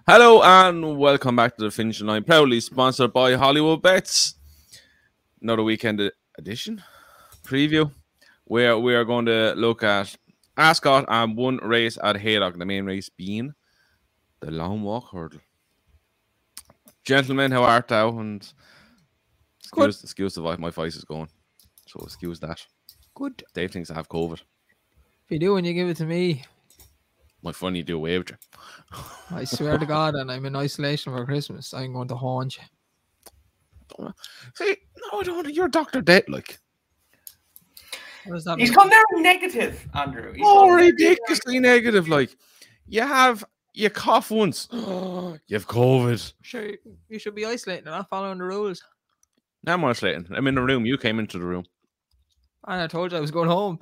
Hello and welcome back to the Finishing Line, proudly sponsored by Hollywood Bets. Another weekend edition preview where we are going to look at Ascot and one race at Haydock, the main race being the Long Walk Hurdle. Gentlemen, how art thou? And excuse the voice, my voice is going, so excuse that. Good. Dave thinks I have COVID. If you do and you give it to me, My funny do away with you. I swear to God, and I'm in isolation for Christmas, I'm going to haunt you. See, no, I don't. You're Dr. Dead, like. What does that He's mean? come down negative, Andrew. He's Oh, gone ridiculously negative. Like, you cough once, you have COVID. Sure, you should be isolating and not following the rules. Now I'm isolating. I'm in the room. You came into the room. And I told you I was going home.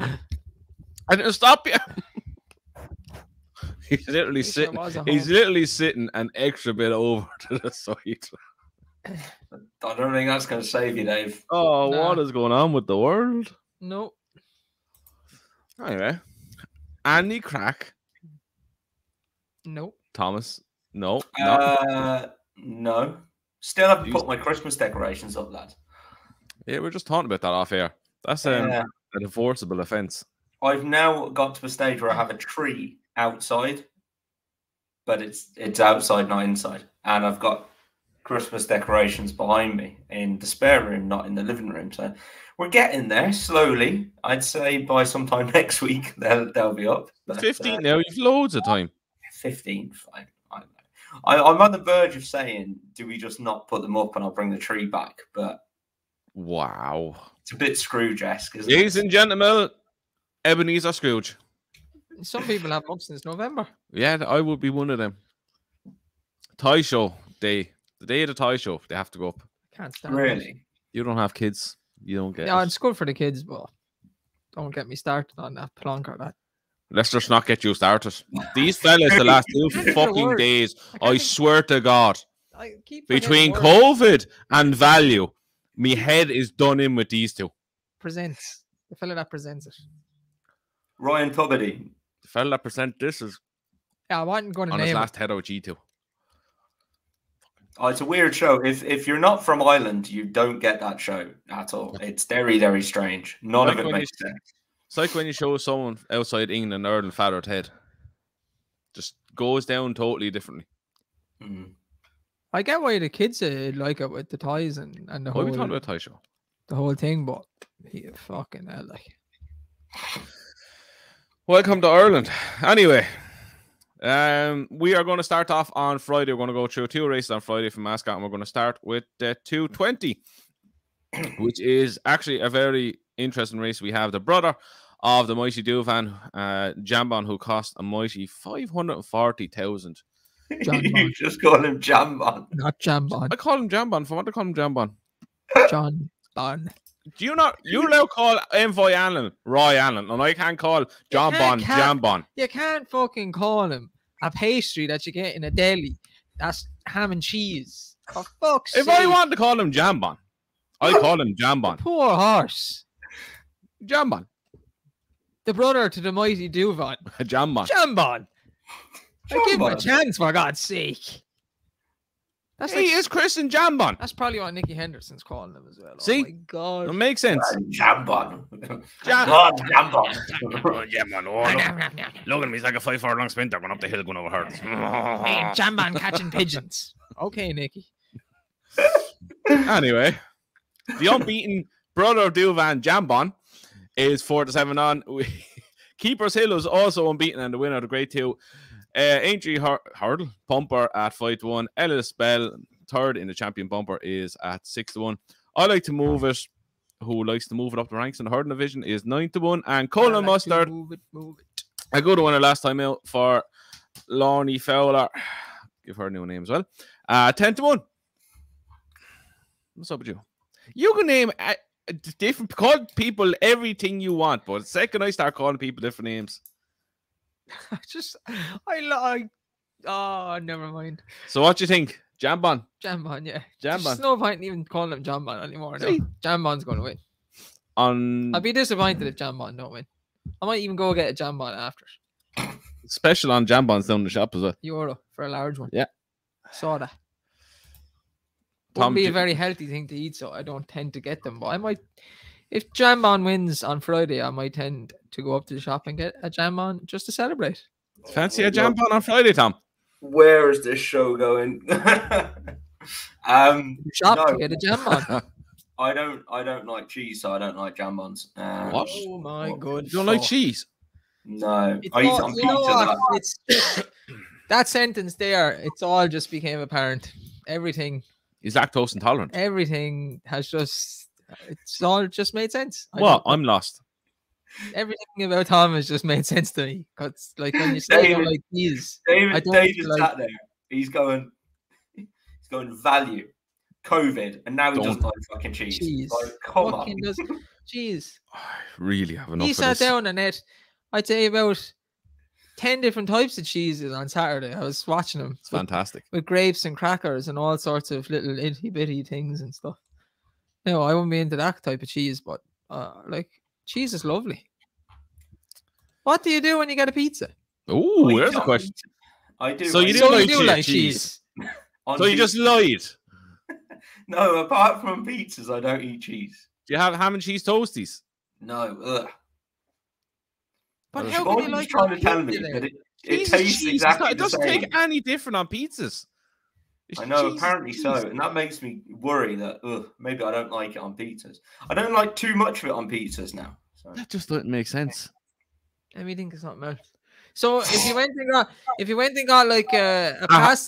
I didn't stop you. He's literally At least I sitting. was at He's home. literally sitting an extra bit over to the side. I don't think that's going to save you, Dave. Oh, Nah. what is going on with the world? No. Anyway, Andy Crack, No. Thomas. No, no. No. Still haven't put my Christmas decorations up, lad. Yeah, we're just talking about that off air. That's a divorceable offence. I've now got to a stage where I have a tree outside, but it's outside, not inside. And I've got Christmas decorations behind me in the spare room, not in the living room. So we're getting there slowly. I'd say by sometime next week they'll be up. But, 15 now. You've loads of time. 15, fine. I don't know. I'm on the verge of saying, do we just not put them up and I'll bring the tree back? But Wow. it's a bit Scrooge-esque, isn't it? Ladies and gentlemen, Ebenezer Scrooge. Some people have them up since November. Yeah, I would be one of them. Toy show day. The day of the toy show, they have to go up. Can't stand it. Really? You don't have kids. You don't get Yeah, it. it's good for the kids, but don't get me started on that plonker. That Let's just not get you started. These fellas, the last 2 Can't get a fucking word. days, I I can't- swear to God, I keep forgetting between the word. COVID and value, me head is done in with these two. Presents the fella that presents it. Ryan Tuberty. The fella that present this is Yeah, I wasn't going to on his name it. last head of G2. Oh, it's a weird show. If you're not from Ireland, you don't get that show at all. It's very, very strange. None Like of it when makes sense. It's like when you show someone outside England Ireland father's head. Just goes down totally differently. Mm. I get why the kids like it with the toys and the Why are we whole talking about toy show? the whole thing, but yeah, fucking hell, like Welcome to Ireland. Anyway, we are going to start off on Friday. We're going to go through 2 races on Friday from Ascot, and we're going to start with the 220, which is actually a very interesting race. We have the brother of the mighty Duvan, Jonbon, who cost a mighty 540,000. John You Bond. just call him Jambon. Not Jonbon. I call him Jonbon. For what to call him Jonbon? John Bond. Do you not? You now call Envoy Allen Roy Allen, and I can't call Jonbon can't. Jonbon. You can't fucking call him a pastry that you get in a deli. That's ham and cheese. For fuck's If sake. I want to call him Jonbon, I call him Jonbon. Poor horse. Jonbon. The brother to the mighty Duvan. Jonbon. Jonbon. I give him a Jonbon. chance, for God's sake. That's He is Christian Jonbon. That's probably what Nicky Henderson's calling him as well. See? Oh my God. It makes sense. Jambon. Jan- God, Jambon. Jonbon. Oh, look at me. He's like a 5-4 long sprinter going up the hill going over hurdles. Hey, Jonbon catching pigeons. Okay, Nicky. Anyway, the unbeaten brother of Duvan, Jonbon, is 4-7 on. Keeper's Hill is also unbeaten and the winner of the Grade 2. Aintree Hurdle Bumper at 5-1. Ellis Bell, third in the champion bumper, is at 6-1. I like to move it. Who likes to move it up the ranks in the hurdle division is 9-1. And Colin Mustard, Move it. a good winner last time out for Lorne Fowler. Give her a new name as well. 10-1. What's up with you? You can name different, call people everything you want, but the second I start calling people different names. Oh, never mind. So what do you think? Jonbon. Jonbon, yeah. Jonbon. There's no point in even calling him Jonbon anymore. No. See? Jonbon's going to win. On I'd be disappointed if Jonbon don't win. I might even go get a Jonbon after. special on Jonbon's down the shop as well. €1 for a large one. Yeah. Saw that. Tom, Wouldn't be a do- very healthy thing to eat, so I don't tend to get them. But I might, if Jonbon wins on Friday, I might tend to go up to the shop and get a Jonbon just to celebrate. Fancy a Jonbon on Friday, Tom? Where is this show going? Shop No, to get a Jonbon. I don't like cheese, so I don't like jambons. What? Oh my god! You don't like cheese? No, It's I eat it all, on you know pizza. what? lad. It's that sentence there. It's all just became apparent. Everything He's lactose intolerant. has just. It's all just made sense. I What? don't know. I'm lost. Everything about Tom has just made sense to me. Because like when you say you don't like cheese, I David don't David like- sat there. He's going value, COVID, and now he Don't. doesn't like fucking cheese. cheese. Like, come on. Fucking does cheese. I really have enough He of sat this. down and ate, I'd say about 10 different types of cheeses on Saturday. I was watching him It's fantastic. with grapes and crackers and all sorts of little itty bitty things and stuff. No, I wouldn't be into that type of cheese, but like cheese is lovely. What do you do when you get a pizza? Oh, I there's a don't- question. I do. So you I do So like you do like cheese? cheese. on So you just pizza. lied. No, apart from pizzas, I don't eat cheese. Do you have ham and cheese toasties? No, ugh. But Well, how Siobhan can you was like trying on to tell me pizza then? that it Cheese is tastes cheese. exactly It the doesn't same. take any different on pizzas. It's I know, cheese is apparently so, cheese. and that makes me worry that maybe I don't like it on pizzas. I don't like too much of it on pizzas now. So. That just doesn't make sense. Let me think of something else. So if you went and got like a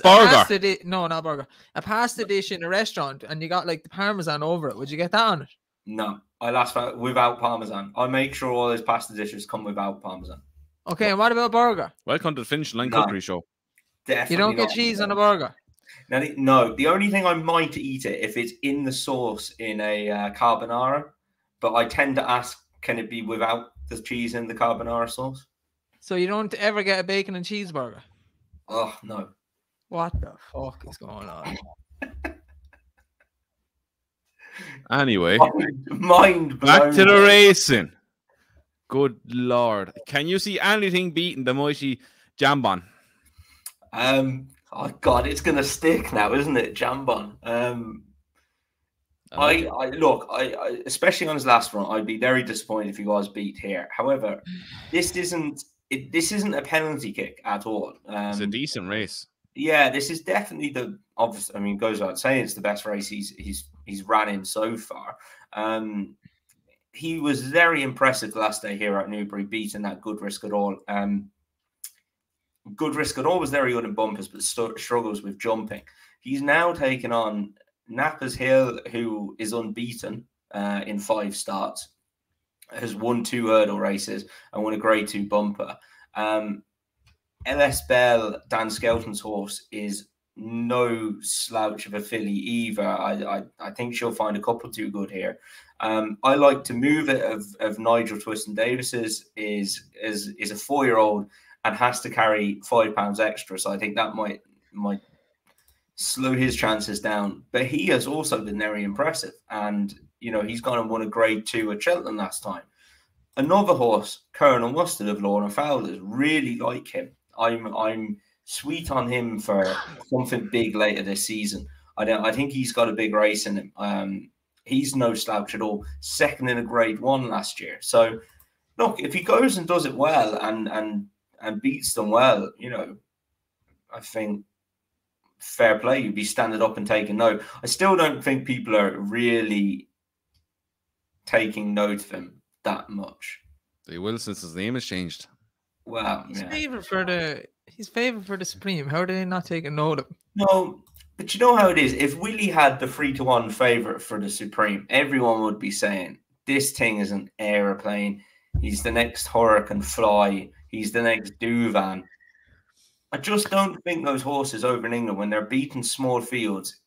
burger. not burger, a pasta dish in a restaurant, and you got like the parmesan over it, would you get that on it? No, I last found without parmesan. I make sure all those pasta dishes come without parmesan. Okay, and what about burger? Welcome to the Finish Line No. Cookery Show. Definitely You don't get not. cheese on a burger. Now, no, the only thing I might eat it if it's in the sauce in a carbonara, but I tend to ask, can it be without the cheese in the carbonara sauce? So you don't ever get a bacon and cheeseburger. Oh no. What the fuck is going on? Anyway, Mind blown. back to the racing. Good Lord. Can you see anything beating the mighty Jonbon? Oh God, it's gonna stick now, isn't it, Jonbon? I look, I especially on his last run, I'd be very disappointed if you guys beat here. However, this isn't a penalty kick at all. It's a decent race. Yeah, this is definitely the obvious. I mean, goes without saying, it's the best race he's ran in so far. He was very impressive the last day here at Newbury, beating that Good Risk at All. Good Risk at All was very good in bumpers, but struggles with jumping. He's now taken on Nappers Hill, who is unbeaten in 5 starts, has won 2 hurdle races and won a Grade 2 bumper. LS Bell, Dan Skelton's horse, is no slouch of a filly either. I think she'll find a couple too good here. I like to move it of Nigel Twiston Davis's is a 4-year-old and has to carry £5 extra. So I think that might slow his chances down. But he has also been very impressive. And, you know, he's gone and won a Grade 2 at Cheltenham last time. Another horse, Colonel Mustard of Lorna Fowler's, really like him. I'm sweet on him for something big later this season. I think he's got a big race in him. He's no slouch at all. Second in a Grade 1 last year. So, look, if he goes and does it well and beats them well, you know, I think fair play. You'd be standing up and taking note. I still don't think people are really taking note of him that much. They will since his name has changed. Well, He's yeah. favourite for the Supreme. How did they not take a note of him? No, but you know how it is. If Willie had the 3-1 favourite for the Supreme, everyone would be saying, this thing is an aeroplane. He's the next Hurricane Fly. He's the next Duvan. I just don't think those horses over in England, when they're beating small fields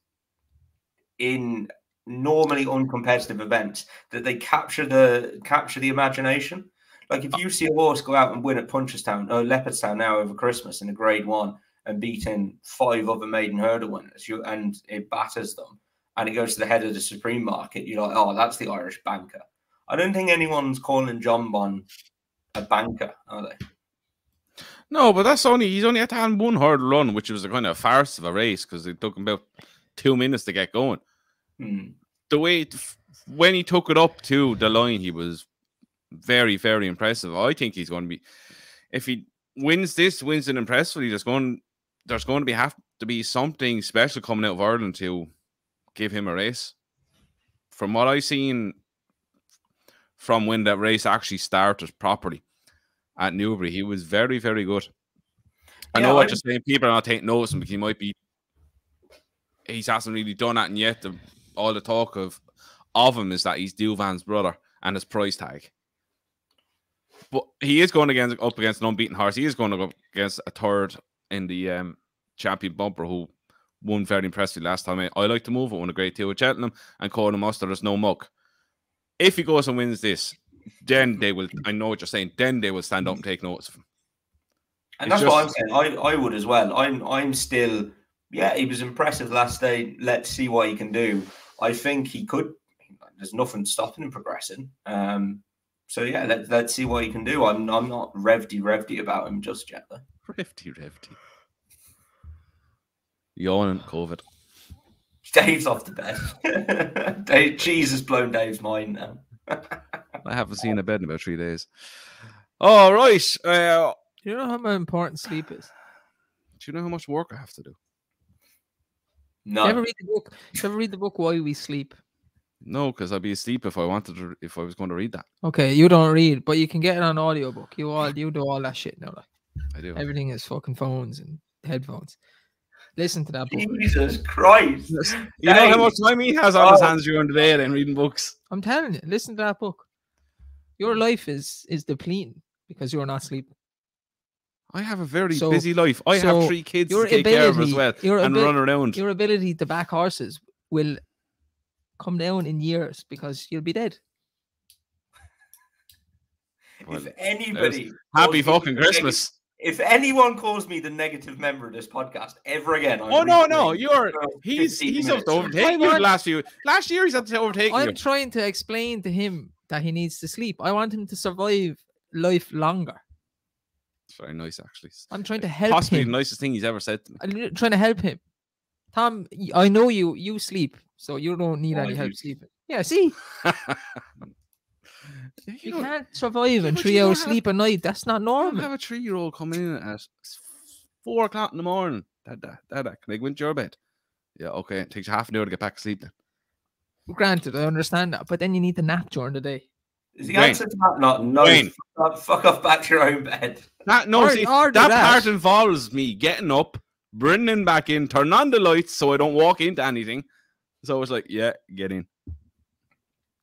in normally uncompetitive events, that they capture the imagination. Like if you see a horse go out and win at Punchestown or Leopardstown now over Christmas in a Grade 1 and beating 5 other maiden hurdle winners, and it batters them and it goes to the head of the Supreme market, you're like, oh, that's the Irish banker. I don't think anyone's calling Jonbon a banker, are they? No, but he's only had to have one hurdle run, which was a kind of farce of a race because it took him about 2 minutes to get going. The way when he took it up to the line, he was very, very impressive. I think he's going to be, if he wins it impressively, there's going to have to be something special coming out of Ireland to give him a race. From what I've seen from when that race actually started properly at Newbury, he was very, very good. I know what you're saying. People are not taking notice of him because he hasn't really done that yet. All the talk of him is that he's Duvern's brother and his price tag. But he is going up against an unbeaten horse. He is going to go against a third in the champion bumper who won very impressively last time. I like to move it, won a great deal with Cheltenham and Conan Mustard. There's no muck. If he goes and wins this, then they will. I know what you're saying. Then they will stand up and take notice of him. And that's what I'm saying. I would as well. I'm still. Yeah, he was impressive last day. Let's see what he can do. I think he could. There's nothing stopping him progressing. So yeah, let's see what he can do. I'm not revdy about him just yet though. Revdy. Yawning COVID. Dave's off the bed. Cheese has blown Dave's mind now. I haven't seen a bed in about 3 days. All right. Do you know how important sleep is? Do you know how much work I have to do? No. Do you ever read the book Why We Sleep? No, because I'd be asleep if I was going to read that. Okay, you don't read, but you can get it on audiobook. You do all that shit now. Like. I do. Everything is fucking phones and headphones. Listen to that book. Jesus Christ. You know how much time he has on his hands during the day then reading books? I'm telling you, listen to that book. Your life is depleting because you're not sleeping. I have a very busy life. I have 3 kids to take care of as well and run around. Your ability to back horses will come down in years because you'll be dead. Well, if anybody... Happy fucking Christmas. If anyone calls me the negative member of this podcast ever again, no, he's up to overtake you last year he's had to overtake you. I'm trying to explain to him that he needs to sleep. I want him to survive life longer. It's very nice, actually. I'm trying to help Possibly him. the nicest thing he's ever said to me. I'm trying to help him. Tom, I know you sleep, so you don't need any help sleeping. Yeah, see? You can't survive in 3 hours sleep a night. That's not normal. You have a 3-year-old coming in at 4 o'clock in the morning. Dada, can I go into your bed? Yeah, okay. It takes you half an hour to get back to sleep then. Granted, I understand that, but then you need to nap during the day. Is the answer to that not no? Fuck off back to your own bed. That part involves me getting up, bringing back in, turn on the lights so I don't walk into anything. So it's like, yeah, get in.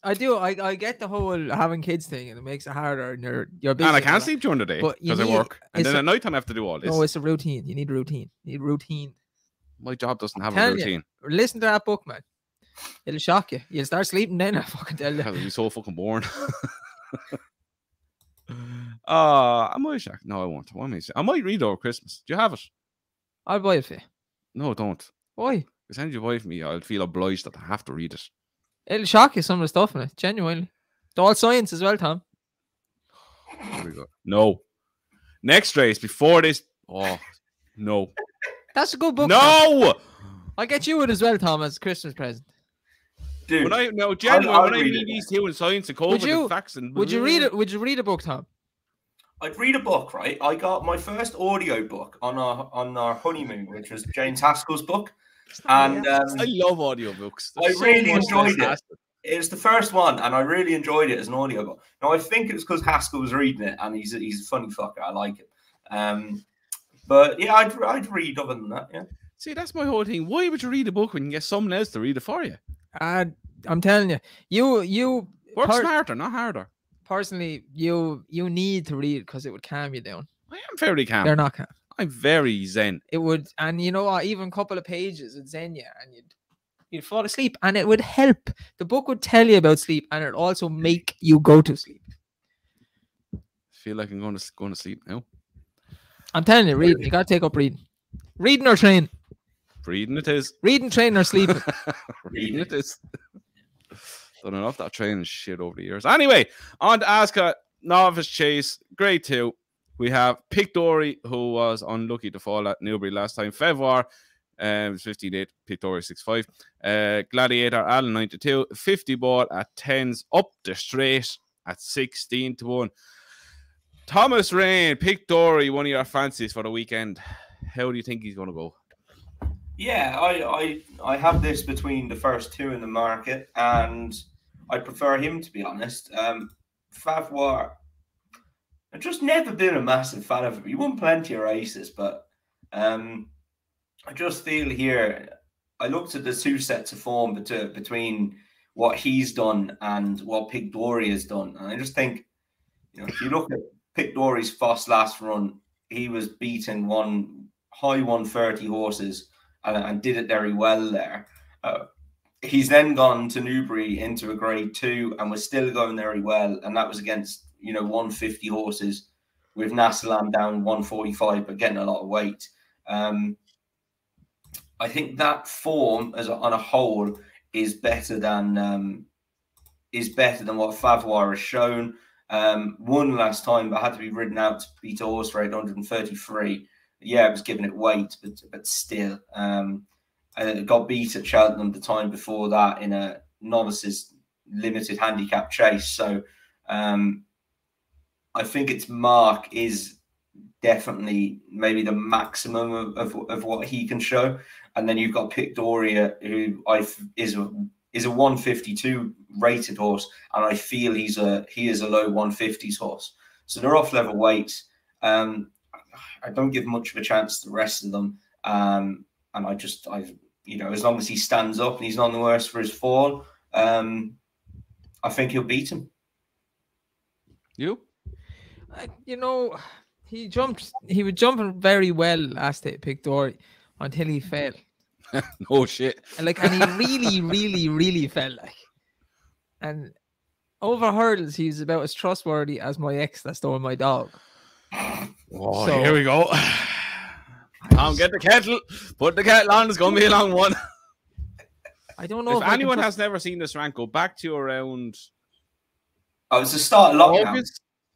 I do. I get the whole having kids thing, and it makes it harder. And you're busy. And I can't sleep during the day because I work, and then at night time I have to do all this. No, it's a routine. You need a routine. You need routine. My job doesn't have a routine. Listen to that book, man. It'll shock you. You'll start sleeping then. I fucking tell you. It'll be so fucking boring. I might. No, I won't. I might read over Christmas. Do you have it? I'll buy it for you. No, don't. Why? Because when you buy it for me, I'll feel obliged that I have to read it. It'll shock you, some of the stuff in it. Genuinely. It's all science as well, Tom. Here we go. No. Next race before this. Oh, no. That's a good book. No! Man. I'll get you it as well, Tom, as a Christmas present. Dude, when I read these two in science and COVID and facts and... Would you read it? Would you read a book, Tom? I'd read a book, right? I got my first audio book on our honeymoon, which was James Haskell's book. And I love audiobooks. I really enjoyed it. It was the first one, and I really enjoyed it as an audiobook. Now, I think it was because Haskell was reading it, and he's a funny fucker. I like it. But yeah, I'd read other than that. Yeah. See, that's my whole thing. Why would you read a book when you get someone else to read it for you? I'm telling you, you work smarter, not harder. Personally, you need to read because it would calm you down. I am very calm. They're not calm. I'm very zen. It would, and you know what? Even a couple of pages would zen you, and you'd fall asleep, and it would help. The book would tell you about sleep, and it'd also make you go to sleep. I feel like I'm going to sleep now. I'm telling you, reading. You gotta take up reading. Reading or training. Reading it is. Reading, training, or sleeping. Reading it is. Done enough that training shit over the years. Anyway, on to Ascot, Novice Chase, grade 2. We have Pictory, who was unlucky to fall at Newbury last time. February, 15-8, Pictory 6-5. Gladiator, Allen 92. 50 ball at 10s, up the straight at 16-1. Thomas Rain, Pictory, one of your fancies for the weekend. How do you think he's going to go? Yeah, I have this between the first two in the market, and I prefer him, to be honest. Favour, I've just never been a massive fan of him. He won plenty of races, but I just feel here, I looked at the two sets of form between what he's done and what Pictory has done. And I just think, if you look at Pictory's first last run, he was beating high 130 horses and did it very well there. He's then gone to Newbury into a grade 2 and was still going very well. And that was against, 150 horses with Nasalam down 145, but getting a lot of weight. I think that form on a whole is better than what Favour has shown. Won last time, but had to be ridden out to beat a horse rate 133. Yeah, it was giving it weight, but still. It got beat at Cheltenham the time before that in a novices limited handicap chase. So I think its mark is definitely maybe the maximum of what he can show. And then you've got Pictoria, who is a 152 rated horse, and I feel he is a low 150s horse. So they're off level weights. I don't give much of a chance to the rest of them. And as long as he stands up and he's none the worse for his fall, I think he'll beat him. You? He was jumping very well last day, Pictory, until he fell. No shit. And he really, really, really fell. And over hurdles, he's about as trustworthy as my ex that stole my dog. Oh, so, here we go. Tom, get the kettle. Put the kettle on. It's going to be a long one. I don't know if anyone has never seen this rank, go back to around... Oh, it's the start of lockdown.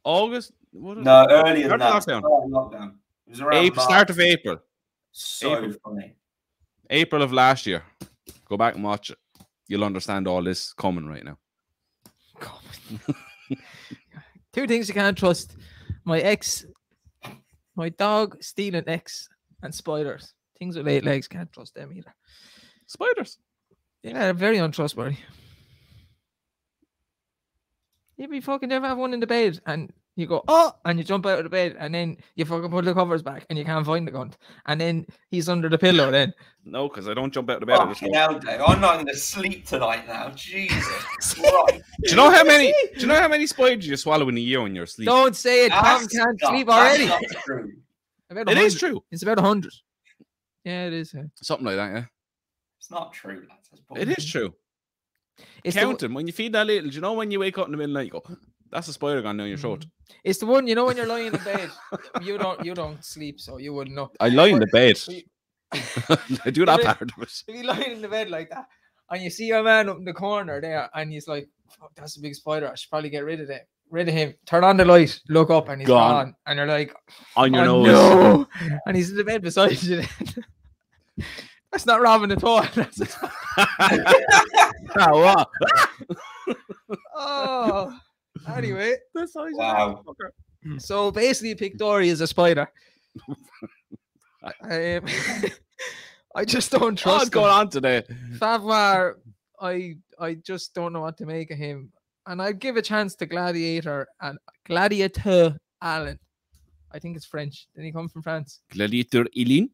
August? No, earlier than that. Lockdown. It was around start of April. So funny. April of last year. Go back and watch it. You'll understand all this coming right now. Two things you can't trust. My ex, my dog stealing ex, and spiders. Things with 8 legs, can't trust them either. Spiders? Yeah, they're very untrustworthy. You fucking never have one in the bed and you go, oh, and you jump out of the bed and then you fucking put the covers back and you can't find the gun. And then he's under the pillow then. No, because I don't jump out of the bed. I'm not going to sleep tonight now. Jesus Christ. Do you know how many spiders you swallow in a year when you're asleep? Don't say it. Tom can't sleep already. That's not true. It is true. It's about 100. Yeah, it is. Something like that, yeah. It's not true, lads. It is true. Count them. When you feed that little, do you know when you wake up in the middle of the night, you go, that's a spider gone down your throat. It's the one, when you're lying in the bed, you don't sleep, so you wouldn't know. I lie in the bed. I do that part of it. If you lie in the bed like that, and you see your man up in the corner there, and he's like, fuck, that's a big spider, I should probably get rid of him. Turn on the light, look up, and he's gone. And you're like, on your nose. No. And he's in the bed beside you. That's not robbing at all. What? Oh, anyway. Wow. So basically, Pictory is a spider. I just don't trust. What's going on today? Favour, I just don't know what to make of him, and I'd give a chance to Gladiator Allen. I think it's French. Did he come from France? Gladiator Allen.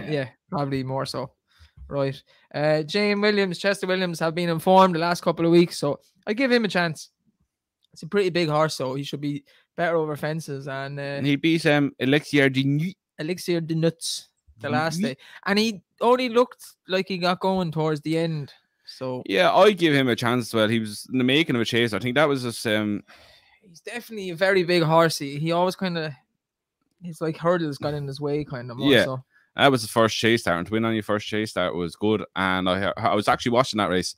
Yeah, probably more so. Right. Chester Williams have been informed the last couple of weeks, so I give him a chance. It's a pretty big horse, so he should be better over fences. And he beat Elixir de Nuts the last day, and he only looked like he got going towards the end. So yeah, I give him a chance. Well, he was in the making of a chase. I think that was just. He's definitely a very big horsey. He always his like hurdles got in his way, kind of. Yeah. So. That was the first chase start, and to win on your first chase start was good. And I was actually watching that race,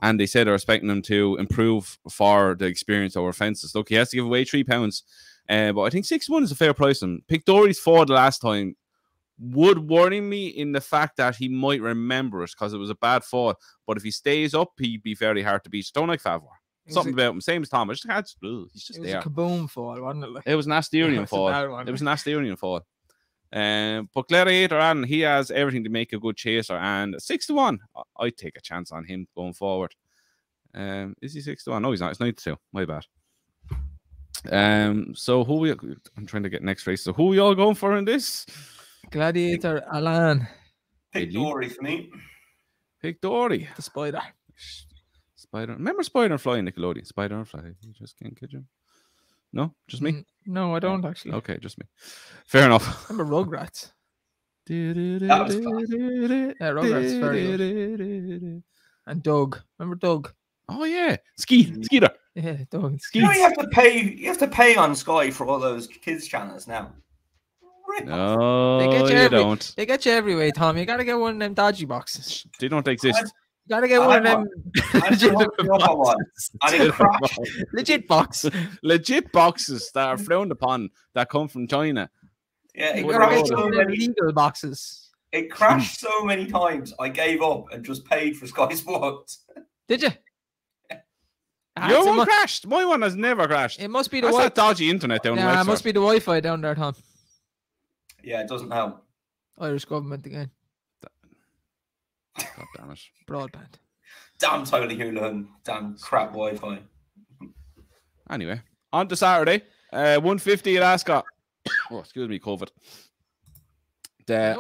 and they said they're expecting him to improve for the experience over fences. Look, he has to give away £3 But I think 6-1 is a fair price. And pick Dory's for the last time would worry me in the fact that he might remember it because it was a bad fall. But if he stays up, he'd be very hard to beat. Don't like Favre. Something about him, same as Tom. He's just It was there. a kaboom fall, wasn't it? Like, It was an Asterian fall. It was an Asterian fall. But Gladiator Allen, he has everything to make a good chaser. And 6-1, I'd take a chance on him going forward. Is he 6-1? No, he's not. It's 9-2. My bad. So who I'm trying to get next race. So who are we all going for in this? Gladiator Alan. Pick Dory for me. Pick Dory. The spider. Spider. Remember Spider and Fly in Nickelodeon? Spider and Fly. You just can't catch him. No? Just me? No, I don't actually. Okay, just me. Fair enough. Remember Rugrats? That was class. Yeah, Rugrats very good. And Doug. Remember Doug? Oh yeah. Skeeter. Yeah, Doug. You know, you have to pay on Sky for all those kids channels now. No, you don't. They get you everywhere, Tom. You gotta get one of them dodgy boxes. They don't exist. You gotta get one of them legit box. Legit boxes that are frowned upon that come from China. Yeah, you gotta get one of them legal boxes. It crashed so many times. I gave up and just paid for Sky Sports. Did you? Your one crashed. My one has never crashed. It must be the that dodgy internet down there. Yeah, it must be the Wi-Fi down there, Tom. Yeah, it doesn't help. Irish government again. God damn it. Broadband. Damn Tony Houlihan. Damn crap Wi-Fi. Anyway, on to Saturday. 150 at Ascot. Oh, excuse me, COVID.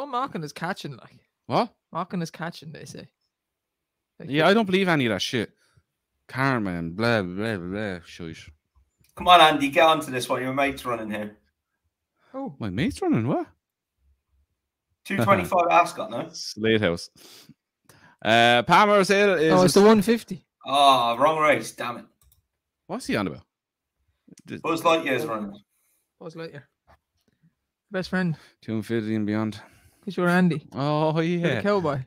Markin is catching, like. What? Markin is catching, they say. Yeah, I don't believe any of that shit. Karma and blah, blah, blah. Shush. Come on, Andy, get onto this while your mate's running here. Oh, my mate's running what? 225 Ascot, no? Slate House. Palmer's Hill is. Oh, it's the 150. Oh, wrong race. Damn it. What's he on about? Buzz Lightyear's running. Buzz Lightyear. Best friend. 250 and beyond. Because you're Andy. Oh, yeah. The cowboy.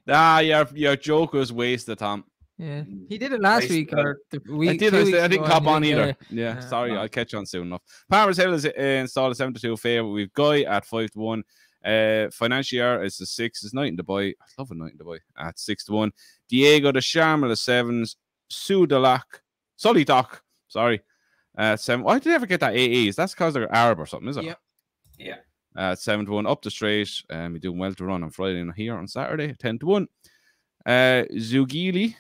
Your joke was wasted, Tom. Yeah. He did it last week or the week. I didn't cop on either. Yeah, sorry. I'll catch on soon enough. Palmer's Hill is installed at 7-2 favourite. We've Guy at 5-1. Financier is the 6. It's Night in Dubai. I love a Night in Dubai at 6-1. Diego de Charmel is 7s. Sully Doc. Sorry. 7. Why did I ever get that AEs? That's because they're Arab or something, is it? Yeah. Yeah. 7-1 up the straight. We're doing well to run on Friday and here on Saturday. 10-1. Zugili.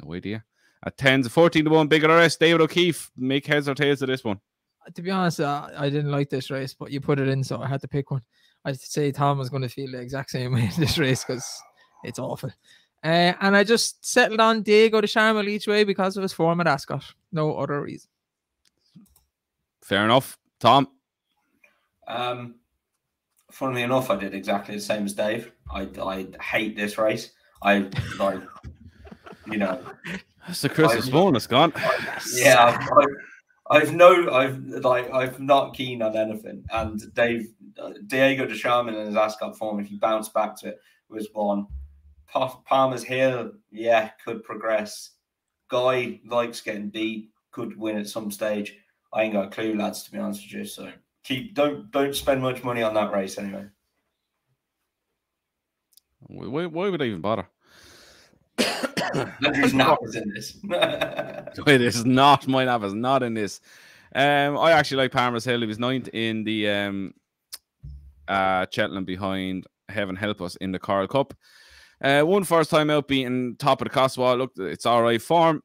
No idea. At 10s, 14-1. Big RS. David O'Keefe. Make heads or tails of this one. To be honest, I didn't like this race, but you put it in, so I had to pick one. I'd say Tom was going to feel the exact same way in this race because it's awful. And I just settled on Diego de Charmel each way because of his form at Ascot. No other reason. Fair enough. Tom? Funnily enough, I did exactly the same as Dave. I hate this race. That's the Christmas bonus gone. Yeah, I'm not keen on anything. And Diego de Charmel in his Ascot form, if he bounced back to it, was one. Palmer's Hill, yeah, could progress. Guy likes getting beat, could win at some stage. I ain't got a clue, lads, to be honest with you. So don't spend much money on that race anyway. Why would I even bother? Andrew's nap is in this. It is not. My nap is not in this. I actually like Palmer's Hill. He was 9th in the Cheltenham behind Heaven Help Us in the Coral Cup. One first time out beating top of the Cotswold. Look, it's all right form.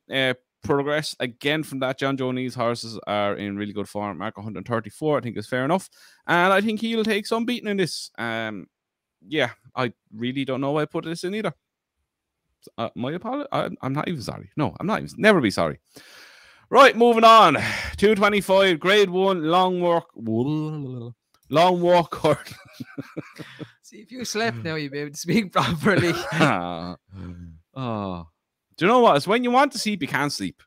Progress again from that. John Jonie's horses are in really good form. Mark 134, I think is fair enough. And I think he'll take some beating in this. Yeah, I really don't know why I put this in either. My apology. I'm not even sorry. No, I'm not even. Never be sorry. Right, moving on. 225, grade 1, long walk. See, if you slept now, you'd be able to speak properly. Oh. Do you know what? It's when you want to sleep, you can't sleep.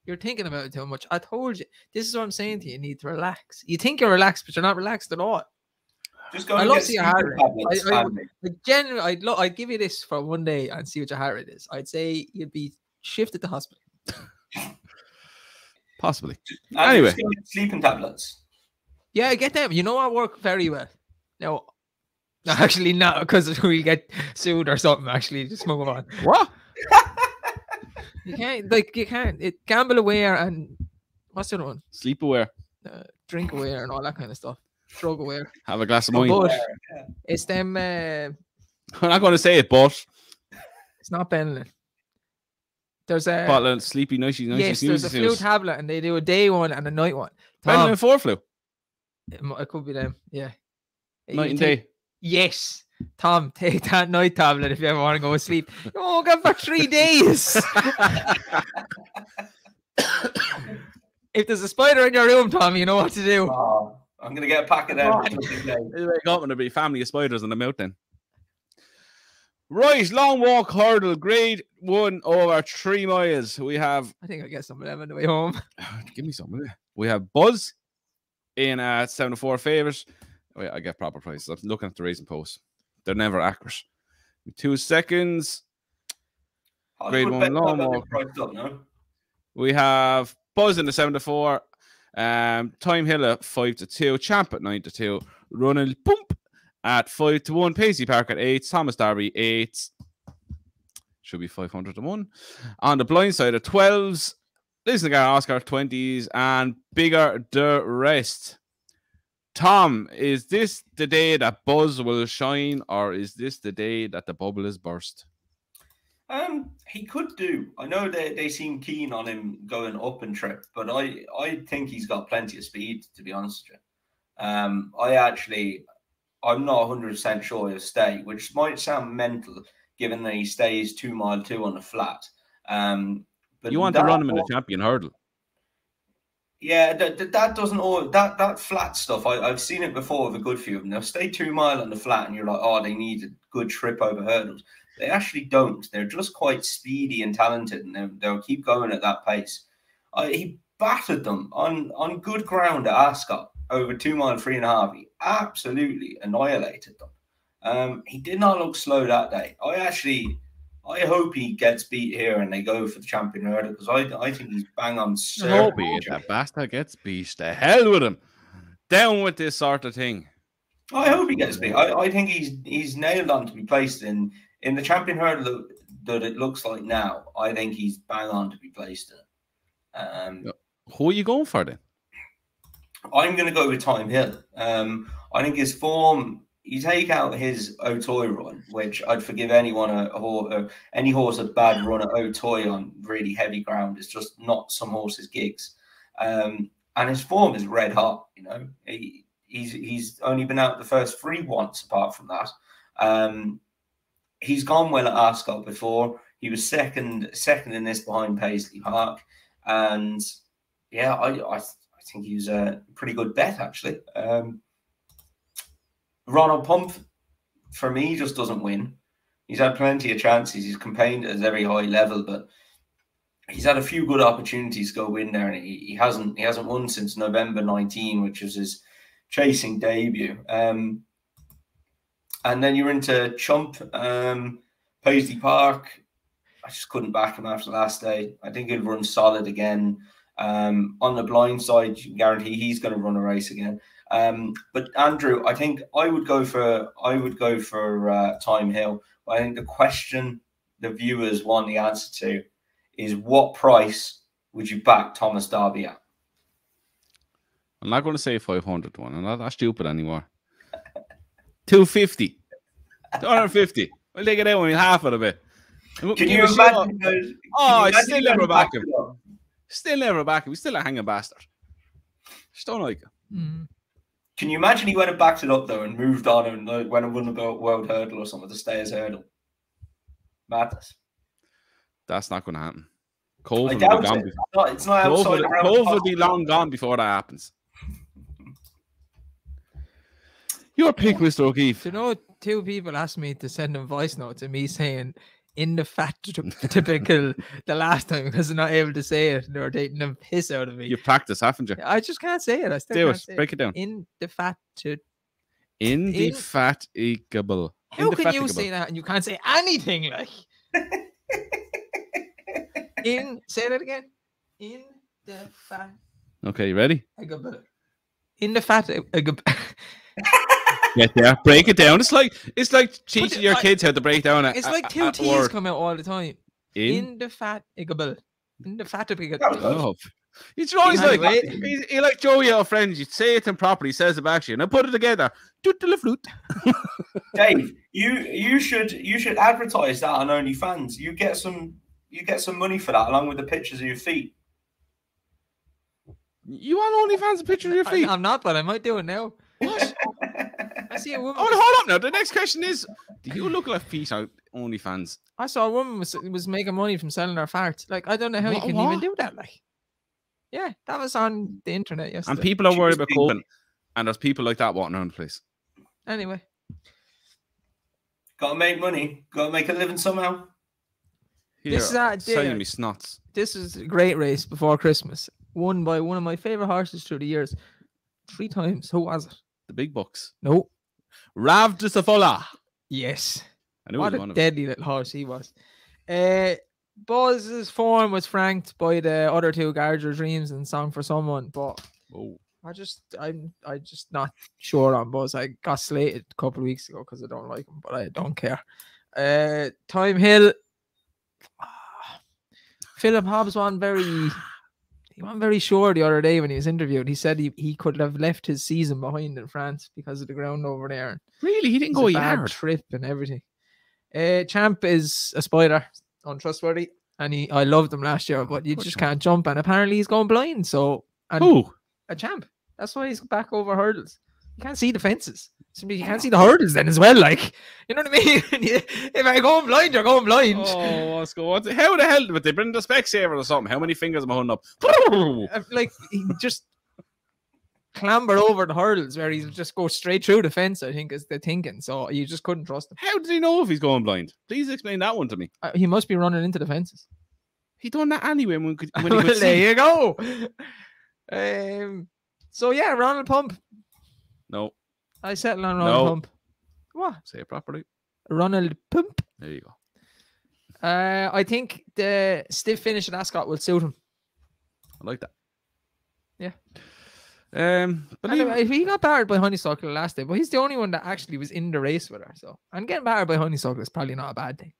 You're thinking about it too much. I told you. This is what I'm saying to you. You need to relax. You think you're relaxed, but you're not relaxed at all. Just go and get sleeping tablets. I'd give you this for one day and see what your heart rate is. I'd say you'd be shifted to hospital. Possibly. Anyway, sleeping tablets. Yeah, I get them. You know what work very well? No, actually not, because we get sued or something. Actually, just move on. What? You can't. It gamble aware and what's the other one? Sleep aware. Drink aware and all that kind of stuff. Drug aware. Have a glass of But wine. it's them. I'm not going to say it, but It's not Benelin. There's a bottle of sleepy, nicey, yes. There's a flu tablet, and they do a day one and a night one. Benelin 4 flu. It could be them. Yeah. Night and day. Yes. Tom, take that night tablet if you ever want to go to sleep. You won't get for 3 days. If there's a spider in your room, Tom, you know what to do. Oh, I'm going to get a pack of them. There'll be a family of spiders in the mouth then. Right, long walk hurdle, grade 1 over 3 miles. We have. I think I get some of them on the way home. Give me some of it. We have Buzz in 7-4 favours. Wait, I get proper prices. I'm looking at the racing posts. They're never accurate. 2 seconds. Grade 1 long walk. We have Buzz in the 7-4. Time Hill at 5-2. Champ at 9-2. Running Pump at 5-1. Paisley Park at 8. Thomas Darby 8. Should be 500-1. On the blind side of 12s. Listen to Oscar 20s. And bigger the rest. Tom, is this the day that Buzz will shine, or is this the day that the bubble is burst? He could do. I know they seem keen on him going up and trip, but I think he's got plenty of speed, to be honest with you. I'm not 100% sure he'll stay, which might sound mental given that he stays 2 mile 2 on the flat. But you want to run him in the champion hurdle? Yeah, that doesn't all that flat stuff. I've seen it before with a good few of them. They'll stay 2 mile on the flat, and you're like, oh, they need a good trip over hurdles. They actually don't. They're just quite speedy and talented, and they'll keep going at that pace. He battered them on good ground at Ascot over 2 mile 3.5. He absolutely annihilated them. He did not look slow that day. I hope he gets beat here and they go for the champion hurdle, because I think he's bang on. I hope that bastard gets beat. The hell with him. Down with this sort of thing. I hope he gets beat. I think he's nailed on to be placed in the champion hurdle that it looks like now. I think he's bang on to be placed in it. Who are you going for then? I'm going to go with Time Hill. I think his form. You take out his Otoy run, which I'd forgive anyone any horse a bad run at Otoy on really heavy ground. It's just not some horses' gigs. And his form is red hot. You know, he's only been out the first 3 once. Apart from that, he's gone well at Ascot before. He was second in this behind Paisley Park, and yeah, I think he was a pretty good bet actually. Ronald Pump, for me, just doesn't win. He's had plenty of chances. He's campaigned at a very high level, but he's had a few good opportunities to go win there, and he hasn't won since November 19, which was his chasing debut. And then you're into Chump, Paisley Park. I just couldn't back him after last day. I think he'll run solid again. On the blind side, you can guarantee he's going to run a race again. But Andrew, I think I would go for Time Hill. I think the question the viewers want the answer to is, what price would you back Thomas Darby at? I'm not going to say 500 one. I'm not that stupid anymore. 250. 250. We'll take it out when half of it. Can you imagine? I still never back him. Still never back him. He's still a hanging bastard. Just don't like him. Can you imagine he went and backed it up though and moved on and went and won the world hurdle or something to stay as hurdle? Madness. That's not going to happen. Cove will be gone. It's not outside. Cove will be long gone before that happens. Your pick, Mr. O'Keefe. You know, 2 people asked me to send them voice notes of me saying in the fat typical the last time because they're not able to say it. They're taking the piss out of me. You practice, haven't you? I just can't say it. I still can't say Break it down. In the fat to indefatigable. How can you say that and you can't say anything like? Say that again. In the fat. Okay, you ready? I got better. In the fat. Get there, break it down. It's like teaching your kids how to break down. It's like two T's word. come out all the time. In the fat. In the fat. Oh. He's always he like Joey, your friends. You say it to him properly, he says it back to you, and I put it together. Flute. Dave, you should advertise that on OnlyFans. You get some money for that, along with the pictures of your feet. You want OnlyFans a picture of your feet? I'm not, but I might do it now. What? I see a woman. Oh, hold up now. The next question is: do you look like feet on OnlyFans? I saw a woman was making money from selling her farts. Like, I don't know how you can even do that. Like, yeah, that was on the internet yesterday. And people are worried about COVID, and there's people like that walking around the place. Anyway, gotta make money. Gotta make a living somehow. Here, this is selling me snots. This is a great race before Christmas, won by one of my favorite horses through the years, 3 times. Who was it? The big bucks. No. Rav de Safola. Yes. I knew what a deadly little horse he was. Buzz's form was franked by the other 2 Garger Dreams and Song for Someone, but I'm just not sure on Buzz. I got slated a couple of weeks ago because I don't like him, but I don't care. Time Hill. Philip Hobbs wasn't very sure the other day when he was interviewed. He said he could have left his season behind in France because of the ground over there. Really? He didn't go a bad trip and everything. Champ is a spider, untrustworthy, and I loved him last year, but you just can't jump, and apparently he's going blind. So who? A Champ. That's why he's back over hurdles. You can't see the fences. So you can't see the hurdles then as well. Like, you know what I mean? If I'm going blind, you're going blind. Oh, what's going on? How the hell would they bring the Specsavers or something? How many fingers am I holding up? Like, he just clamber over the hurdles where he'll just go straight through the fence, I think, is the thinking. So you just couldn't trust him. How did he know if he's going blind? Please explain that one to me. He must be running into the fences. He done that anyway when he could there see. You go. So yeah, Ronald Pump. No. I settled on Ronald Pump. What? Say it properly. Ronald Pump. There you go. I think the stiff finish at Ascot will suit him. I like that. Yeah. Anyway, he got battered by Honeysuckle last day, but he's the only one that actually was in the race with her. So, and getting battered by Honeysuckle is probably not a bad thing.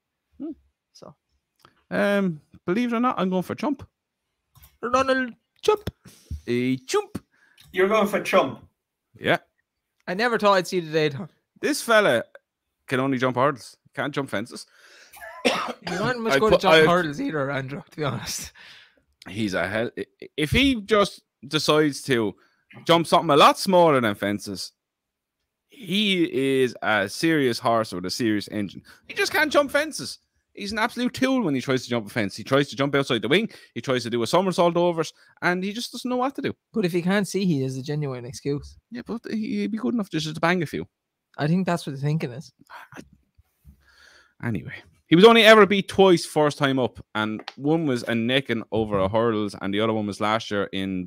So, believe it or not, I'm going for Chump. Ronald Chump. A Chump. You're going for Chump. Yeah. I never thought I'd see the day. This fella can only jump hurdles. Can't jump fences. He wasn't much good at jumping hurdles either, Andrew, to be honest. He's a hell. If he just decides to jump something a lot smaller than fences, he is a serious horse with a serious engine. He just can't jump fences. He's an absolute tool when he tries to jump a fence. He tries to jump outside the wing. He tries to do a somersault overs, and he just doesn't know what to do. But if he can't see, he is a genuine excuse. Yeah, but he'd be good enough just to bang a few. I think that's what the thinking is. Anyway, he was only ever beat twice first time up, and one was a necking over a hurdles, and the other one was last year getting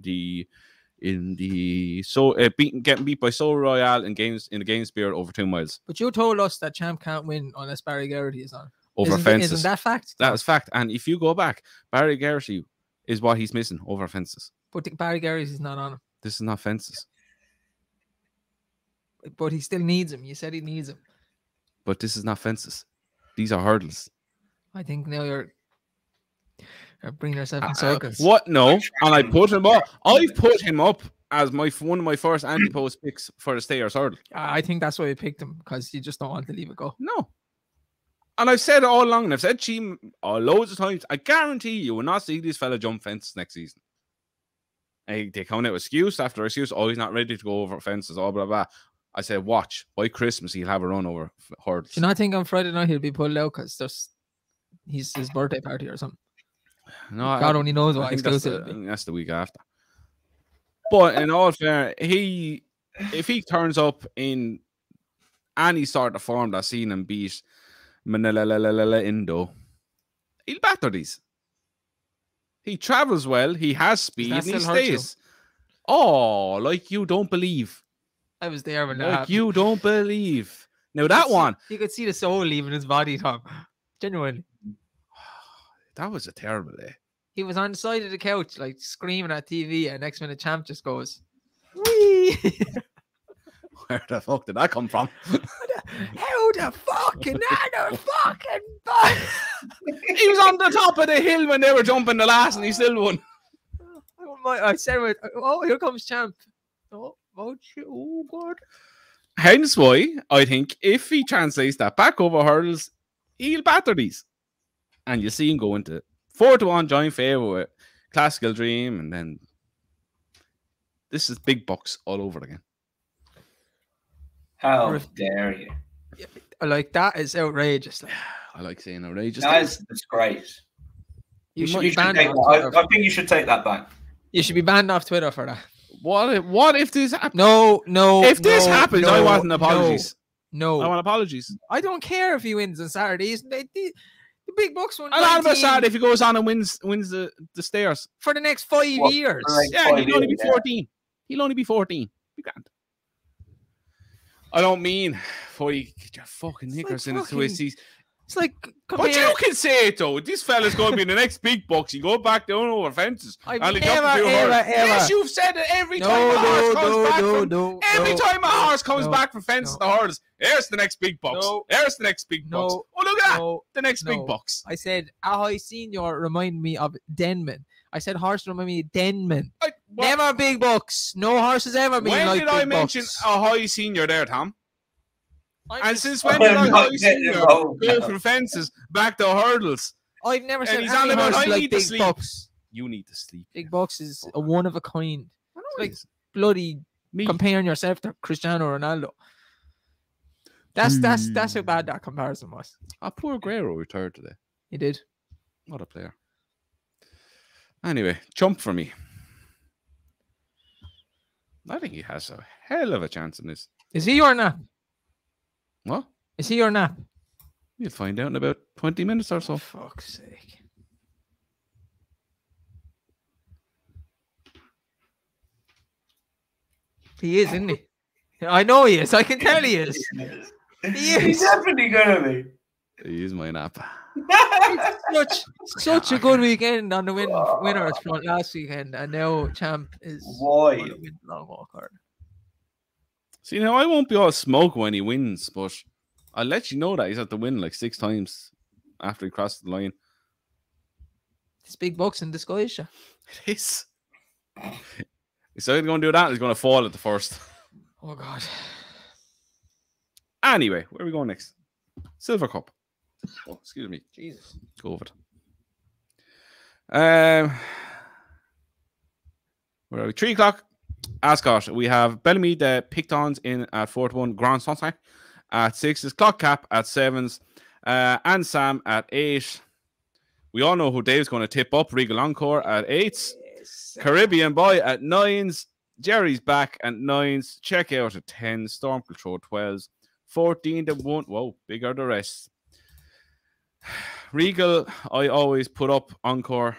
beat by Soul Royale in the Games Spirit over 2 miles. But you told us that Champ can't win unless Barry Geraghty is on. Over fences. Isn't that fact? That is fact. And if you go back, Barry Geraghty is what he's missing over fences. But Barry Geraghty is not on him. This is not fences. But he still needs him. You said he needs him. But this is not fences. These are hurdles. I think now you're bringing yourself in circles. What? No. And I put him up. I've put him up as one of my first anti-post picks for the Stayers hurdle. I think that's why I picked him, because you just don't want to leave it go. No. And I've said it all along, and I've said to him loads of times, I guarantee you will not see this fella jump fences next season. And they come out with excuse after excuse. Oh, he's not ready to go over fences, blah, blah, blah. I said, watch. By Christmas, he'll have a run over hurdles. Do you not think on Friday night he'll be pulled out because he's his birthday party or something? No, God only knows what exclusive. That's the week after. But in all fair, if he turns up in any sort of form that's seen him beat Manila Indo, he'll batter these. He travels well, he has speed, and he stays. Oh, like you don't believe. I was there when that happened. You don't believe. Now that one, you could see the soul leaving his body, Tom. Genuinely. That was a terrible day. He was on the side of the couch, like screaming at TV, and next minute Champ just goes, wee. he? Where the fuck did that come from? How the fucking other fucking He was on the top of the hill when they were jumping the last, and he still won. I said, oh, here comes Champ. Oh, shit. Oh, God. Hence why I think if he translates that back over hurdles, he'll batter these. And you see him go into 4-1 joint favour with Classical Dream, and then this is big bucks all over again. How dare you? Like, that is outrageous. Like, I like saying outrageous. That's great. You should take take that. I think you should take that back. You should be banned off Twitter for that. What if this happens? No. If this happens, I want apologies. No. I want apologies. I don't care if he wins on Saturdays. The big bucks won. I'm not about Saturday if he goes on and wins the stairs for the next 5 years. Yeah, he'll only be 14. He'll only be 14. Be grand. I don't mean for you get your fucking knickers in the twisties. It's like, but you can say it though. This fella's going to be in the next big bucks. You go back down over fences. Yes, you've said it every time a horse comes back. Every time a horse comes back from fences to hurdles, there's the next big bucks. There's the next big bucks. Oh, look at that. The next big bucks. I said, I senior remind me of Denman. I said horse remind me of Denman. Never big bucks. No horses ever been when like did I big mention bucks. a high senior there, Tom? And since when did I high senior go from fences back to hurdles? I've never said he's any on about horse I like need to big sleep. bucks. You need to sleep. Big bucks is a one of a kind. I know it's like bloody comparing yourself to Cristiano Ronaldo. That's how bad that comparison was. Poor Guerrero retired today. He did. What a player. Anyway, Chump for me. I think he has a hell of a chance in this. Is he or not? What? Is he or not? We'll find out in about 20 minutes or so. For fuck's sake. He is, isn't he? I know he is. I can tell he is. He is. He's definitely going to be. He is my nap. such a good weekend on the winners front last weekend, and now Champ is why long walk hard. See, now I won't be all smoke when he wins, but I'll let you know that he's had to win like 6 times after he crossed the line. It's big bucks in disguise, yeah. It is. He's either going to do that or he's going to fall at the first. Oh, God. Anyway, where are we going next? Silver Cup. Oh, excuse me. Jesus. Go over it. Where are we? 3 o'clock. Ascot. We have Bellamy, the Pictons in at 4-1. Grand Santé at 6s. Clock Cap at 7s. And Sam at 8. We all know who Dave's going to tip up. Regal Encore at 8s. Yes. Caribbean Boy at 9s. Jerry's back at 9s. Check out at 10s. Storm Control 12s. 14-1. Whoa, bigger the rest. Regal, I always put up Encore.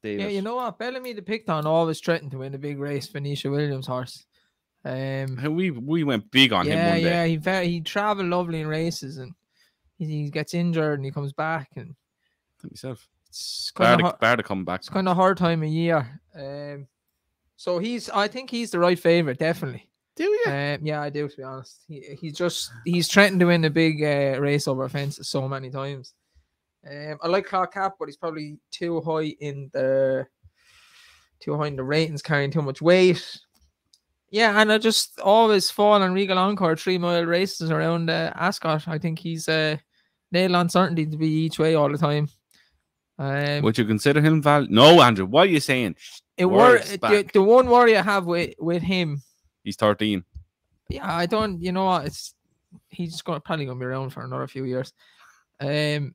David. Yeah, you know what? Bellamy the Picton always threatened to win a big race. Venetia Williams' horse. We went big on him one day. Yeah, he travelled lovely in races, and he gets injured and he comes back, and himself. It's kind of come back. It's kind of hard time of year. So I think he's the right favourite, definitely. Do you? Yeah, I do, to be honest. He's threatened to win a big race over fences so many times. I like Clock Cap, but he's probably too high in the ratings, carrying too much weight. Yeah, and I just always fall on Regal Encore 3-mile races around Ascot. I think he's nail on certainty to be each way all the time. Would you consider him valid? No, Andrew. What are you saying? The one worry I have with him. He's 13. Yeah, I don't. You know what? He's probably going to be around for another few years. The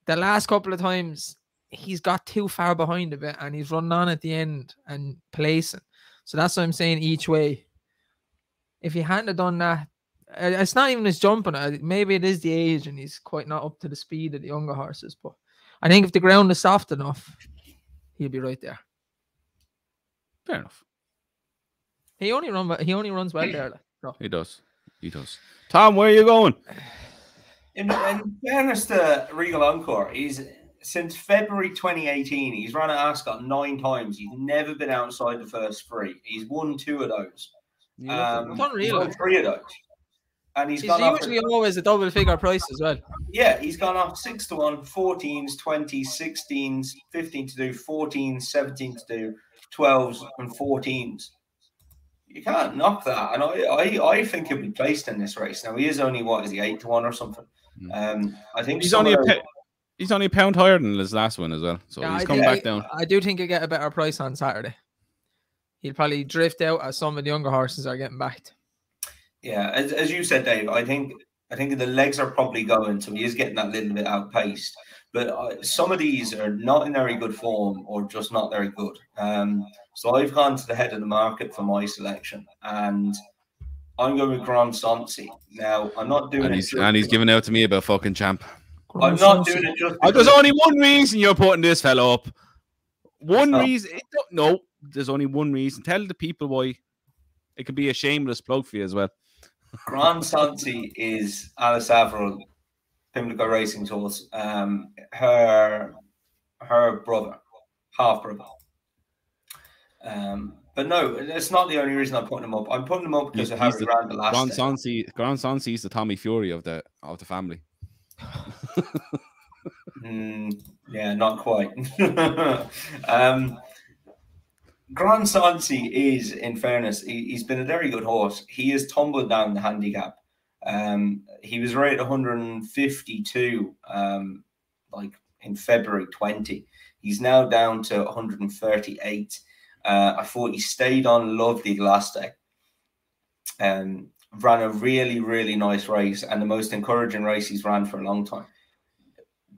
last couple of times he's got too far behind a bit, and he's running on at the end and placing. So that's what I'm saying. Each way. If he hadn't have done that, it's not even his jumping. Maybe it is the age, and he's quite not up to the speed of the younger horses. But I think if the ground is soft enough, he'll be right there. Fair enough. He only runs well there. So. He does. Tom, where are you going? In fairness to Regal Encore, he's since February 2018, he's run at Ascot 9 times. He's never been outside the first 3. He's won 2 of those. You look at It's that. He's unreal. won 3 of those. And he's He's gone off. usually always a double figure price as well. Yeah, he's gone off 6 to 1, 14s, 20s, 16s, 15 to do, 14s, 17 to do, 12s, and 14s. You can't knock that. And I think he'll be placed in this race. Now, he is only, what is he, 8 to 1 or something? I think He's only a pound higher than his last one as well. So Yeah, he's I come think back down. I do think he'll get a better price on Saturday. He'll probably drift out as some of the younger horses are getting backed. Yeah, as you said, Dave, I think the legs are probably going, so he is getting that little bit outpaced. But some of these are not in very good form or just not very good. So I've gone to the head of the market for my selection, and I'm going with Grand Sansi. Now, I'm not doing it. And he's giving out to me about fucking champ. I'm not doing it just because. There's only one reason you're putting this fella up. One reason. No, there's only one reason. Tell the people why. It could be a shameless plug for you as well. Grand Sansi is Alice Averill, Pimlico Racing's horse. Her brother, half brother. But no, that's not the only reason I'm putting him up. I'm putting him up because of how he ran the last day. Grand Sansi is the Tommy Fury of the family. Yeah, not quite. Grand Sansi is, in fairness, he's been a very good horse. He has tumbled down the handicap. He was rated 152 like in February 20. He's now down to 138. I thought he stayed on lovely the last day. Ran a really, really nice race and the most encouraging race he's ran for a long time.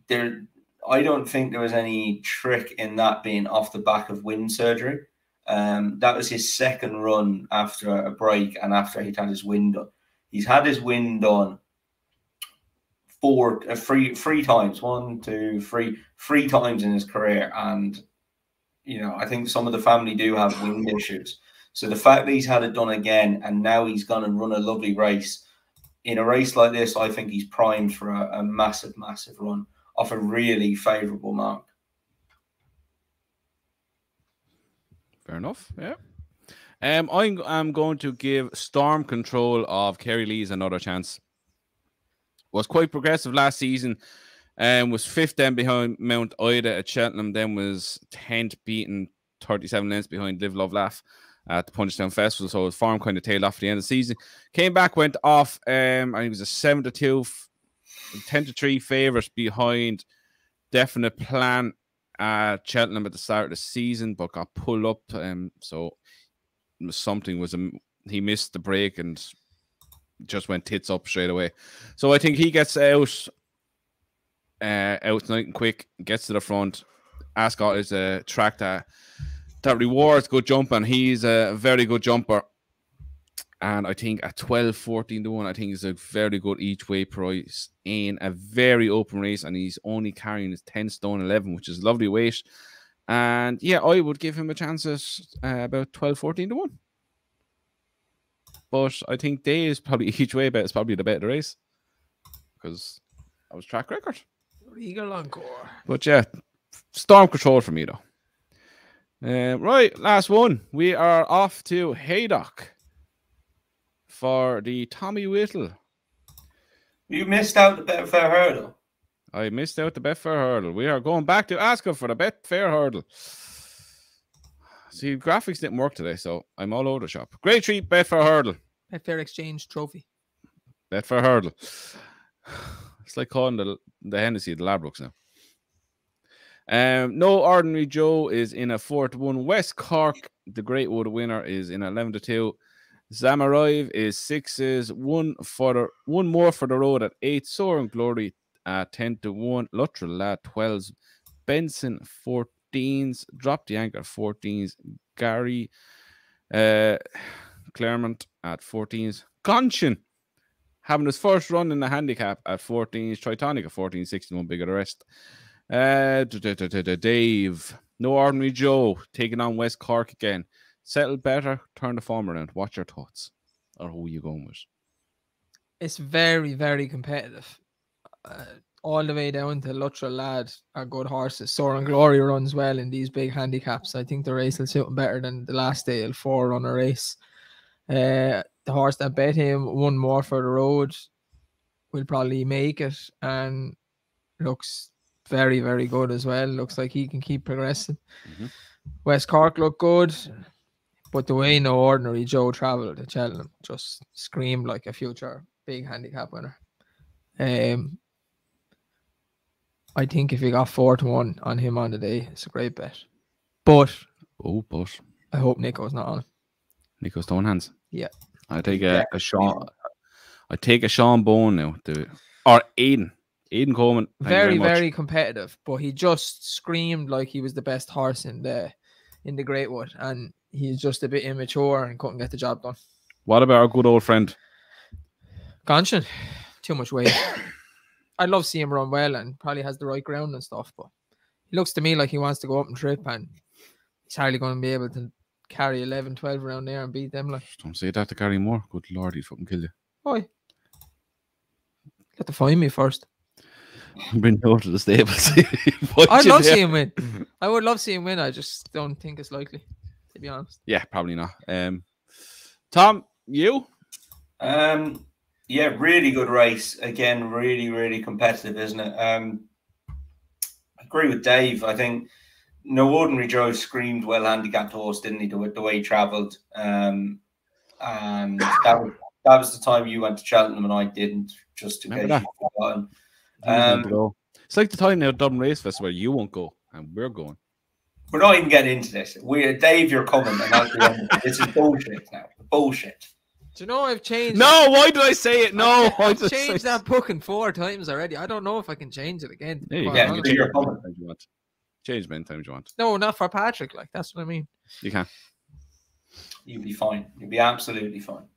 I don't think there was any trick in that being off the back of wind surgery. That was his second run after a break and after he'd had his wind done. He's had his wind done three times, three times in his career. And, you know, I think some of the family do have wind issues. So the fact that he's had it done again and now he's gone and run a lovely race, in a race like this, I think he's primed for a massive, massive run off a really favourable mark. Fair enough, yeah. I'm going to give Storm Control of Kerry Lee's another chance. Was quite progressive last season. Was 5th then behind Mount Ida at Cheltenham. Then was 10th, beaten 37 lengths behind Live, Love, Laugh at the Punchestown Festival. So his form kind of tailed off at the end of the season. Came back, went off. I think it was a 7-2, 10-3 favourite behind Definite Plan at Cheltenham at the start of the season, but got pulled up. So he missed the break and just went tits up straight away. So I think he gets out tonight and quick, gets to the front. Ascot is a track that rewards good jumping. He's a very good jumper. And I think at 12-14 to 1, I think is a very good each way price in a very open race. And he's only carrying his 10 stone 11, which is a lovely weight. And yeah, I would give him a chance at about 12-14 to 1. But I think Day is probably each way bet is probably the bet of the race because that was track record. Regal Encore. But yeah, Storm Control for me though. Right, last one. We are off to Haydock for the Tommy Whittle. You missed out the Betfair Hurdle. I missed out the Betfair Hurdle. We are going back to Ascot for the Betfair Hurdle. See, graphics didn't work today, so I'm all over the shop. Great treat, Betfair Hurdle. Betfair Exchange Trophy. Betfair Hurdle. It's like calling the Hennessy the Ladbrokes now. No Ordinary Joe is in a 4-1. West Cork, the Great Wood winner, is in 11-2. Zamarive is 6s. One more for the road at 8. Soaring Glory at 10-1. Luttrell at 12s. Benson 14s. Drop the Anchor 14s. Gary Claremont at 14s. Conscion having his first run in the handicap at 14s. Tritonic at 14, 61 bigger the rest. Dave, No Ordinary Joe taking on West Cork again. Settle better, turn the form around. What's your thoughts? Or who are you going with? It's very, very competitive. all the way down to Luttrell Lad are good horses. Soaring Glory runs well in these big handicaps. I think the race will suit him better than the last day, 4-runner race. The horse that bet him one more for the road will probably make it and looks very, very good as well. Looks like he can keep progressing. West Cork look good, but the way No Ordinary Joe travelled at Cheltenham just screamed like a future big handicap winner. I think if he got 4-1 on him on the day, it's a great bet. But I hope Nico's not on him. Nico Stonehands. Yeah. I take a Jonbon now. Or Aidan Coleman. Very, very competitive, but he just screamed like he was the best horse in the Greatwood, and he's just a bit immature and couldn't get the job done. What about our good old friend Conscience? Too much weight. I'd love to see him run well and probably has the right ground and stuff, but he looks to me like he wants to go up and trip, and he's hardly going to be able to carry 11, 12 around there and beat them. Like, don't say that to carry more. Good Lord, he'd fucking kill you. Why? You have to find me first. Bring you to the stables. I'd love to see him win. I would love to see him win. I just don't think it's likely, to be honest. Yeah, probably not. Tom, you? Yeah, really good race. Again, really, really competitive, isn't it? I agree with Dave. I think No Ordinary Joe screamed well handicapped horse, didn't he? The way he travelled. And that was the time you went to Cheltenham and I didn't, just in case you've forgotten. It's like the time now Dublin Race Festival where you won't go and we're going. We're not even getting into this. Dave, you're coming, and that's the end of it. This is bullshit now. Bullshit. Do you know I've changed? No, why did I say it? No, I've changed that booking 4 times already. I don't know if I can change it again. Yeah, you're coming. Change many times you want. No, not for Patrick. Like, that's what I mean. You can. You'll be fine. You'll be absolutely fine.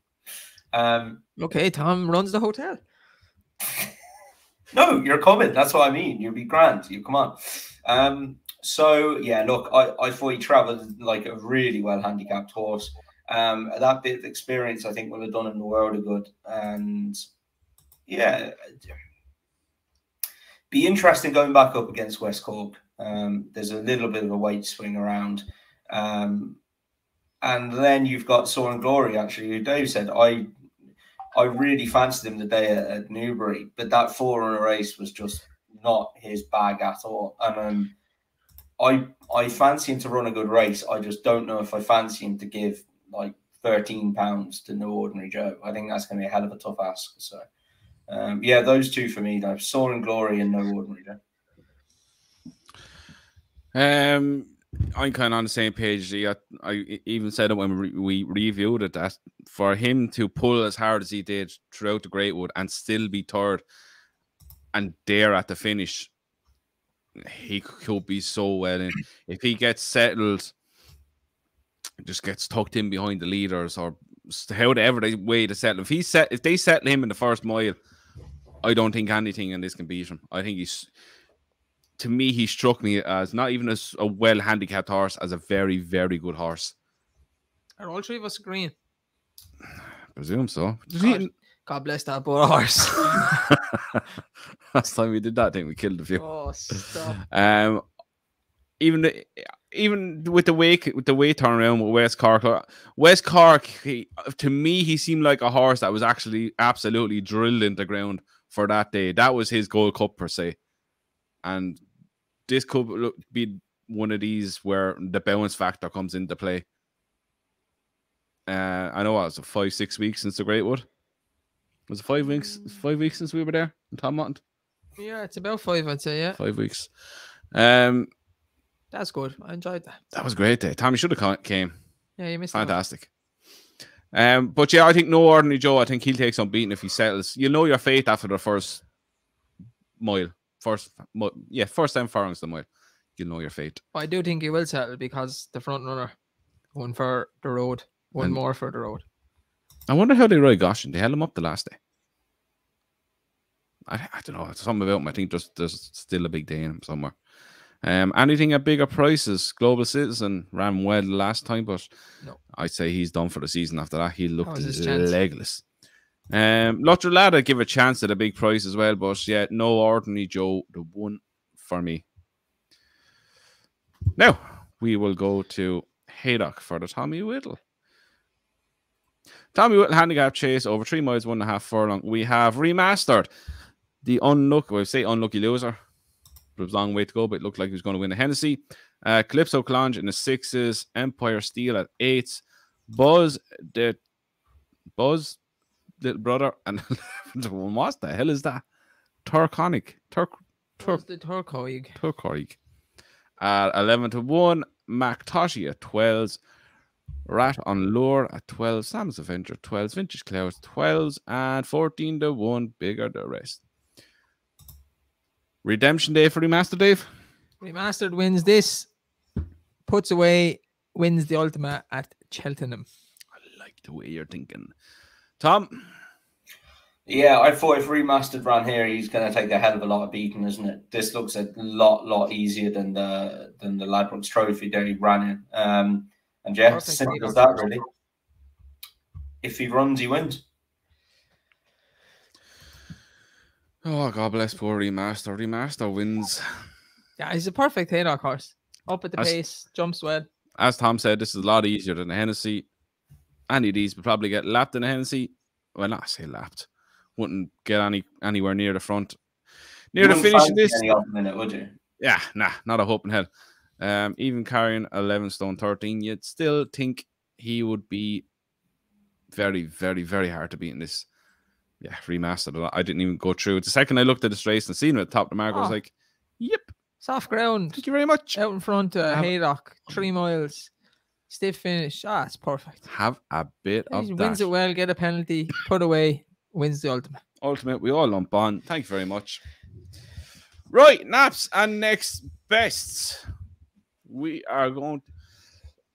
Okay, Tom runs the hotel. No, you're coming. That's what I mean. You'll be grand. You come on. So yeah, look, I thought he travelled like a really well handicapped horse. That bit of experience, I think, will have done him the world of good. And yeah, be interesting going back up against West Cork. There's a little bit of a weight swing around. And then you've got Soaring Glory, actually, who Dave said, I really fancied him the day at Newbury, but that 4-runner race was just not his bag at all. And I fancy him to run a good race. I just don't know if I fancy him to give like £13 to No Ordinary Joe. I think that's going to be a hell of a tough ask. So, yeah, those two for me, though. Soaring Glory and No Ordinary Joe. I'm kind of on the same page. I even said it when we reviewed it, that for him to pull as hard as he did throughout the Greatwood and still be third and there at the finish, he could be so well in. If he gets settled, just gets tucked in behind the leaders, or however they way to settle. If they settle him in the first mile, I don't think anything in this can beat him. I think to me, he struck me as not even as a well handicapped horse, as a very, very good horse. Are all three of us agreeing? I presume so. God bless that poor horse. Last time we did that, I think we killed a few. Oh, stop. Even with the weight turnaround with West Cork, to me, he seemed like a horse that was actually absolutely drilled into the ground for that day. That was his Gold Cup per se, and this could be one of these where the bounce factor comes into play. I know it was 5-6 weeks since the Greatwood. Was it 5 weeks? 5 weeks since we were there in Tom Motton? Yeah, it's about 5, I'd say. Yeah, 5 weeks. That's good. I enjoyed that. That was a great day. Tommy should have came. Yeah, you missed fantastic. But yeah, I think No Ordinary Joe, I think he'll take some beating if he settles. You'll know your fate after the first mile. First 10 furlongs the mile. You'll know your fate. I do think he will settle because the front runner won for the road. One more for the road. I wonder how they ride Goshen. They held him up the last day. I don't know. Something about him. I think there's still a big day in him somewhere. Anything at bigger prices? Global Citizen ran well last time, but no. I'd say he's done for the season after that. He looked legless. Lotterlada give a chance at a big price as well, but yeah, no ordinary Joe, the one for me. Now, we will go to Haydock for the Tommy Whittle. Tommy Whittle handicap chase over 3 miles, 1.5 furlong. We have remastered the unlucky loser. It was a long way to go, but it looked like he was going to win the Hennessy. Calypso Clange in the 6s. Empire Steel at 8s. Buzz, little brother, and what the hell is that? Turconic. What's the Turcoig? Turcoig. At 11 to 1. MacToshi at 12s. Rat on Lure at 12. Sam's Avenger 12s. Vintage Clouds 12s. And 14 to 1. Bigger the rest. Redemption day for Remastered, Dave. Remastered wins this. Puts away. Wins the Ultima at Cheltenham. I like the way you're thinking. Tom? Yeah, I thought if Remastered ran here, he's going to take a hell of a lot of beating, isn't it? This looks a lot easier than the Ladbrokes Trophy that he ran in. And yeah, simple as that, really. If he runs, he wins. Oh, God bless poor Remaster. Remaster wins. Yeah, he's a perfect Haydock horse. Up at the pace, jumps well. As Tom said, this is a lot easier than the Hennessy. Any of these would probably get lapped in the Hennessy. Well, not say lapped. Wouldn't get anywhere near the front. Near the finish of this. Any minute, would you? Yeah, nah, not a hope in hell. Even carrying 11 stone 13, you'd still think he would be very, very, very hard to beat in this. Yeah, Remastered. I didn't even go through it. The second I looked at this race and seen him at the top of the mark, I was like, yep. Soft ground. Thank you very much. Out in front of Haydock. 3 miles. Stiff finish. It's perfect. Have a bit of that. Wins it well, get a penalty, put away, wins the Ultimate. Ultimate, we all lump on. Thank you very much. Right, naps and next bests. We are going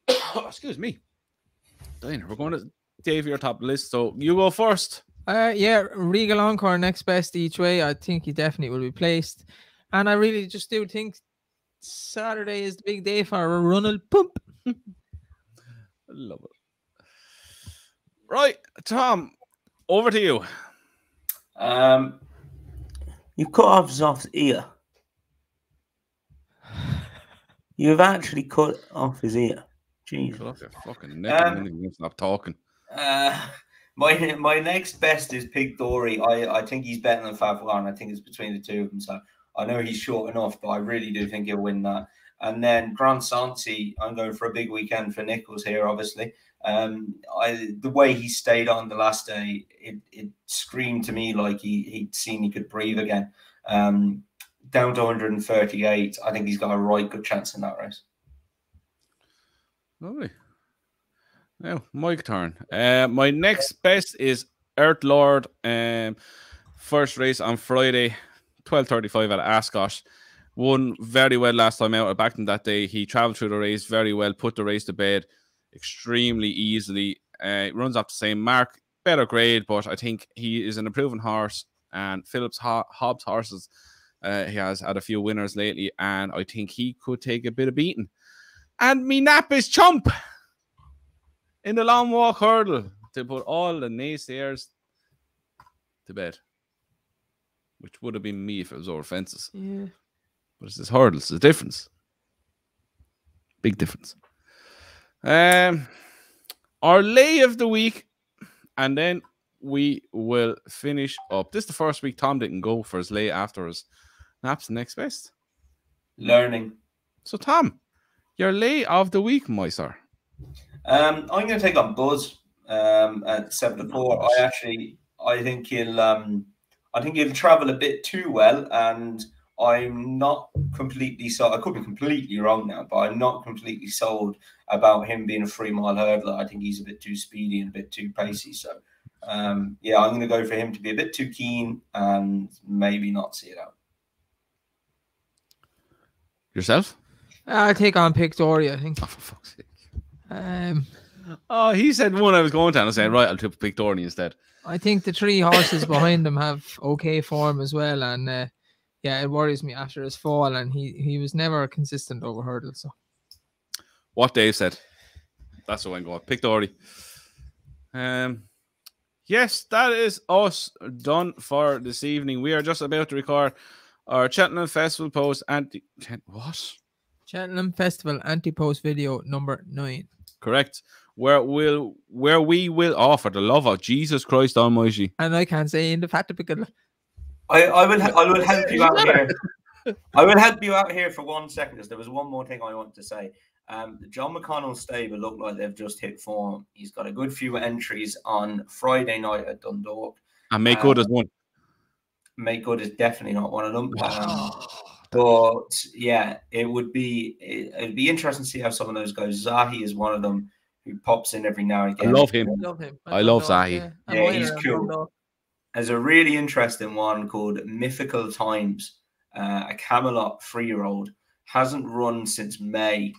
to... excuse me. We're going to Dave your top list, so you go first. Yeah, Regal Encore next best each way. I think he definitely will be placed. And I really just do think Saturday is the big day for a Ronald Pump. Love it. Right, Tom, over to you. You cut off Zoff's ear. You've actually cut off his ear. Jeez. Cut off your fucking neck and then you stop talking. My next best is Pig Dory. I think he's better than Favron. I think it's between the two of them. So I know he's short enough, but I really do think he'll win that. And then Grand Santi, I'm going for a big weekend for Nichols here, obviously. The way he stayed on the last day, it screamed to me like he'd seen he could breathe again. Down to 138, I think he's got a right good chance in that race. Lovely. Now, my turn. My next best is Earth Lord. First race on Friday, 12:35 at Ascot. Won very well last time out. I backed him that day. He travelled through the race very well, put the race to bed extremely easily. Runs off the same mark, better grade, but I think he is an improving horse. And Phillips Hobbs horses, he has had a few winners lately, and I think he could take a bit of beating. And me nap is Chump in the long walk hurdle to put all the naysayers to bed, which would have been me if it was over fences. Yeah. But it's this hurdle. It's a difference. Big difference. Our lay of the week, and then we will finish up. This is the first week Tom didn't go for his lay after his naps. Next best. Learning. So, Tom, your lay of the week, my sir. I'm going to take on Buzz at 7 to 4. I think he'll travel a bit too well, and I'm not completely sold. I could be completely wrong now, but I'm not completely sold about him being a 3 mile hurdler. I think he's a bit too speedy and a bit too pacey. So, yeah, I'm going to go for him to be a bit too keen and maybe not see it out. Yourself? I'll take on Pig Dory, I think. Oh, for fuck's sake. He said one I was going to, and I said, right, I'll take Pig Dory instead. I think the 3 horses behind him have okay form as well, and yeah, it worries me after his fall, and he was never consistent over hurdles. So, what Dave said, that's what I'm going. Pig Dory. Yes, that is us done for this evening. We are just about to record our Cheltenham Festival post what? Cheltenham Festival anti-post video number 9. Correct. Where we will offer the love of Jesus Christ Almighty. And I can't say indefatigable. I will help you out here. I will help you out here for 1 second, because there was one more thing I want to say. John McConnell's stable look like they've just hit form. He's got a good few entries on Friday night at Dundalk. And Make Good as one. Make Good is definitely not one of them. But yeah, it'd be interesting to see how some of those go. Zahi is one of them who pops in every now and again. I love him. I love Zahi. Yeah, he's cool. There's a really interesting one called Mythical Times. A Camelot 3-year-old, hasn't run since May,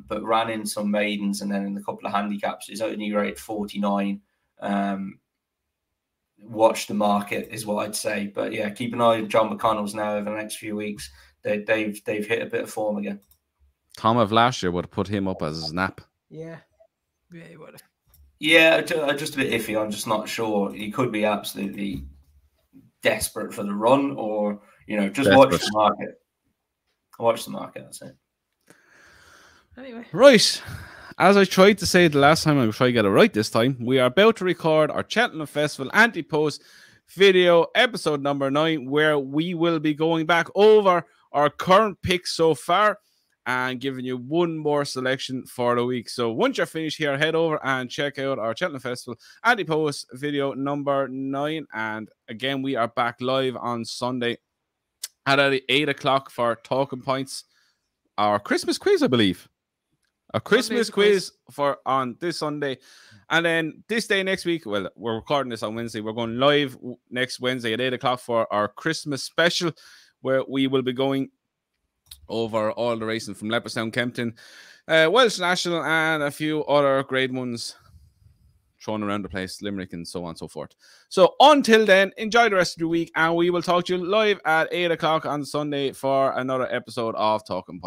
but ran in some maidens and then in a couple of handicaps. Is only rated 49. Watch the market is what I'd say. But yeah, keep an eye on John McConnell's now over the next few weeks. They've hit a bit of form again. Tom of last year would have put him up as a snap. Yeah, he would have. Yeah, just a bit iffy. I'm just not sure. He could be absolutely desperate for the run, or just watch the market. Watch the market, that's it. Anyway. Right. As I tried to say the last time, I'm going to try to get it right this time. We are about to record our Cheltenham Festival anti-post video, episode number 9, where we will be going back over our current picks so far and giving you one more selection for the week. So once you're finished here, head over and check out our Cheltenham Festival anti-post video number 9. And again, we are back live on Sunday at 8 o'clock for Talking Points, our Christmas quiz, I believe. A Christmas quiz for on this Sunday. And then this day next week, well, we're recording this on Wednesday. We're going live next Wednesday at 8 o'clock for our Christmas special, where we will be going over all the racing from Leopardstown, Kempton, Welsh National, and a few other grade ones thrown around the place, Limerick, and so on and so forth. So until then, enjoy the rest of your week, and we will talk to you live at 8 o'clock on Sunday for another episode of Talking Points.